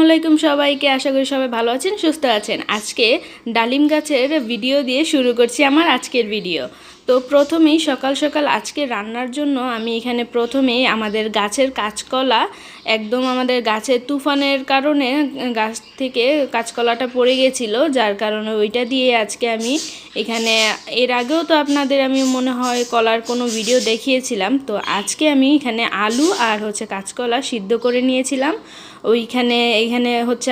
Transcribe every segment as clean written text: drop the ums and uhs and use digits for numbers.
আলাইকুম সবাইকে। আশা করি সবাই ভালো আছেন, সুস্থ আছেন। আজকে ডালিম গাছের ভিডিও দিয়ে শুরু করছি আমার আজকের ভিডিও। তো প্রথমেই সকাল সকাল আজকে রান্নার জন্য আমি এখানে প্রথমেই আমাদের গাছের কাঁচকলা, একদম আমাদের গাছের তুফানের কারণে গাছ থেকে কাঁচকলাটা পড়ে গেছিলো, যার কারণে ওইটা দিয়ে আজকে আমি এখানে, এর আগেও তো আপনাদের আমি মনে হয় কলার কোনো ভিডিও দেখিয়েছিলাম। তো আজকে আমি এখানে আলু আর কাঁচকলা সিদ্ধ করে নিয়েছিলাম। এইখানে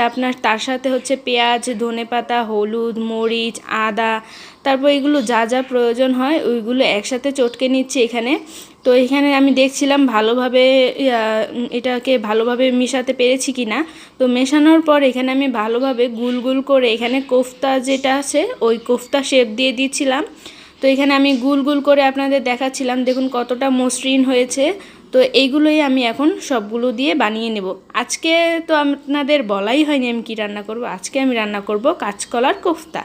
আপনার তার সাথে পেঁয়াজ, ধনেপাতা, হলুদ, মরিচ, আদা, তারপর এগুলো যা যা প্রয়োজন হয় ওইগুলো একসাথে চটকে নিচ্ছি এখানে। তো এখানে আমি দেখছিলাম ভালোভাবে এটাকে ভালোভাবে মেশাতে পেরেছি কি না। তো মেশানোর পর এখানে আমি ভালোভাবে গুল গুল করে এখানে কোফতা যেটা আছে ওই কোফতা শেপ দিয়ে দিচ্ছিলাম। তো এখানে আমি গুল গুল করে আপনাদের দেখাচ্ছিলাম, দেখুন কতটা মসৃণ হয়েছে। তো এইগুলোই আমি এখন সবগুলো দিয়ে বানিয়ে নেব। আজকে তো আপনাদের বলাই হয়নি আমি কি রান্না করব। আজকে আমি রান্না করব কাঁচকলার কোফতা।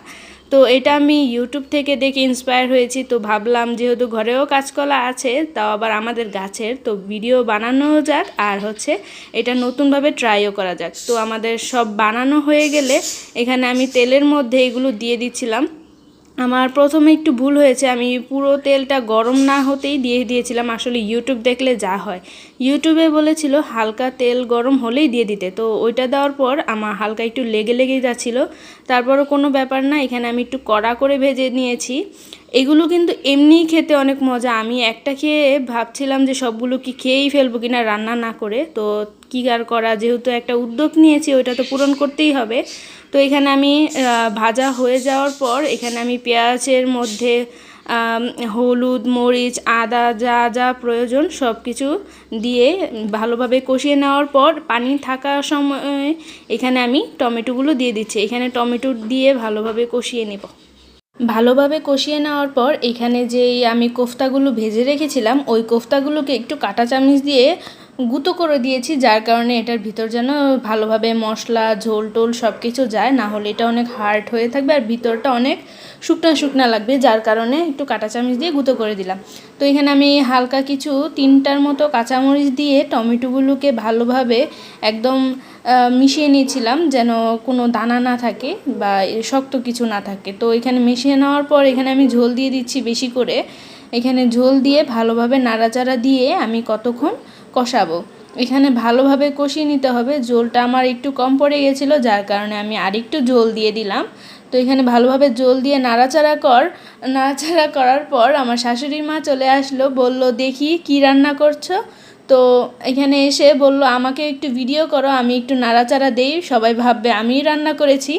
তো এটা আমি ইউটিউব থেকে দেখে ইন্সপায়ার হয়েছি। তো ভাবলাম যেহেতু ঘরেও কাঁচকলা আছে, তাও আবার আমাদের গাছের, তো ভিডিও বানানো যাক আর এটা নতুনভাবে ট্রাইও করা যাক। তো আমাদের সব বানানো হয়ে গেলে এখানে আমি তেলের মধ্যে এগুলো দিয়ে দিচ্ছিলাম। আমার প্রথমে একটু ভুল হয়েছে, আমি পুরো তেলটা গরম না হতেই দিয়ে দিয়েছিলাম। আসলে ইউটিউব দেখলে যা হয়, ইউটিউবে বলেছিল হালকা তেল গরম হলেই দিয়ে দিতে। তো ওইটা দেওয়ার পর আমার হালকা একটু লেগে যাচ্ছিলো। তারপরও কোনো ব্যাপার না, এখানে আমি একটু কড়া করে ভেজে নিয়েছি। এগুলো কিন্তু এমনিই খেতে অনেক মজা। আমি একটা খেয়ে ভাবছিলাম যে সবগুলো কি খেয়েই ফেলবো কিনা রান্না না করে। তো কী আর করা, যেহেতু একটা উদ্যোগ নিয়েছি ওইটা তো পূরণ করতেই হবে। তো এখানে আমি ভাজা হয়ে যাওয়ার পর এখানে আমি পেঁয়াজের মধ্যে হলুদ, মরিচ, আদা যা যা প্রয়োজন সব কিছু দিয়ে ভালোভাবে কষিয়ে নেওয়ার পর পানি থাকার সময় এখানে আমি টমেটোগুলো দিয়ে দিচ্ছি। এখানে টমেটো দিয়ে ভালোভাবে কষিয়ে নেব। ভালোভাবে কষিয়ে নেওয়ার পর এখানে যেই আমি কোফতাগুলো ভেজে রেখেছিলাম ওই কোফতাগুলোকে একটু কাঁটা চামচ দিয়ে গুঁতো করে দিয়েছি, যার কারণে এটার ভিতর যেন ভালোভাবে মশলা, ঝোল টোল সব কিছু যায়, না হলে এটা অনেক হার্ড হয়ে থাকবে আর ভিতরটা অনেক শুকনা শুকনা লাগবে, যার কারণে একটু কাঁটা চামচ দিয়ে গুঁতো করে দিলাম। তো এখানে আমি হালকা কিছু 3টার মতো কাঁচামরিচ দিয়ে টমেটোগুলোকে ভালোভাবে একদম মিশিয়ে নিয়েছিলাম, যেন কোনো দানা না থাকে বা শক্ত কিছু না থাকে। তো এখানে মিশিয়ে নেওয়ার পর এখানে আমি ঝোল দিয়ে দিচ্ছি বেশি করে। এখানে ঝোল দিয়ে ভালোভাবে নাড়াচাড়া দিয়ে আমি কতক্ষণ কষাবো। এখানে ভালোভাবে কষিয়ে নিতে হবে। ঝোলটা আমার একটু কম পড়ে গেছিলো, যার কারণে আমি আরেকটু ঝোল দিয়ে দিলাম। তো এখানে ভালোভাবে ঝোল দিয়ে নাড়াচাড়া করার পর আমার শাশুড়ি মা চলে আসলো, বলল দেখি কি রান্না করছো। তো এখানে এসে বলল আমাকে একটু ভিডিও করো, আমি একটু নাড়াচাড়া দেই, সবাই ভাববে আমিই রান্না করেছি।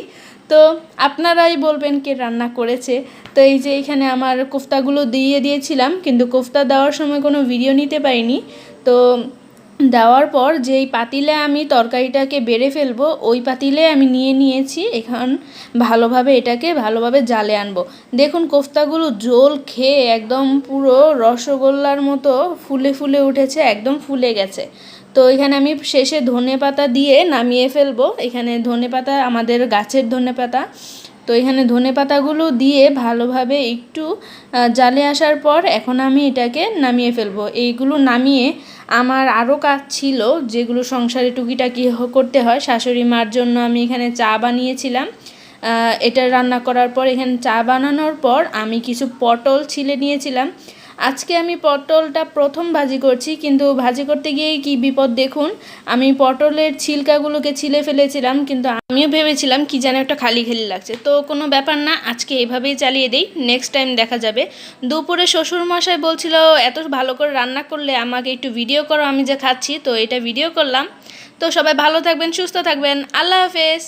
তো আপনারাই বলবেন কে রান্না করেছে। তো এই যে এখানে আমার কোফতাগুলো দিয়ে দিয়েছিলাম, কিন্তু কোফতা দেওয়ার সময় কোনো ভিডিও নিতে পারিনি। তো দেওয়ার পর যেই পাতিলে আমি তরকারিটাকে বেড়ে ফেলবো ওই পাতিলে আমি নিয়েছি। এখন এটাকে ভালোভাবে জালে আনবো। দেখুন কোফতাগুলো ঝোল খেয়ে একদম পুরো রসগোল্লার মতো ফুলে ফুলে উঠেছে, একদম ফুলে গেছে। তো এখানে আমি শেষে ধনেপাতা দিয়ে নামিয়ে ফেলবো। এখানে ধনেপাতা আমাদের গাছের ধনেপাতা। তো এখানে ধনেপাতাগুলো দিয়ে ভালোভাবে একটু জালে আসার পর এখন আমি এটাকে নামিয়ে ফেলবো। এইগুলো নামিয়ে আমার আরও কাজ ছিল, যেগুলো সংসারে টুকিটাকি করতে হয়। শাশুড়ি মার জন্য আমি এখানে চা বানিয়েছিলাম। এটা রান্না করার পর এখানে চা বানানোর পর আমি কিছু পটল ছিলে নিয়েছিলাম। আজকে আমি পটলটা প্রথম ভাজি করছি, কিন্তু ভাজি করতে গিয়েই কি বিপদ দেখুন, আমি পটলের ছিলকাগুলোকে ছিলে ফেলেছিলাম। কিন্তু আমিও ভেবেছিলাম কি যেন একটা খালি খালি লাগছে। তো কোনো ব্যাপার না, আজকে এভাবেই চালিয়ে দেই, নেক্সট টাইম দেখা যাবে। দুপুরে শ্বশুরমশাই বলছিল এত ভালো করে রান্না করলে আমাকে একটু ভিডিও করো আমি যে খাচ্ছি। তো এটা ভিডিও করলাম। তো সবাই ভালো থাকবেন, সুস্থ থাকবেন, আল্লাহ হাফেজ।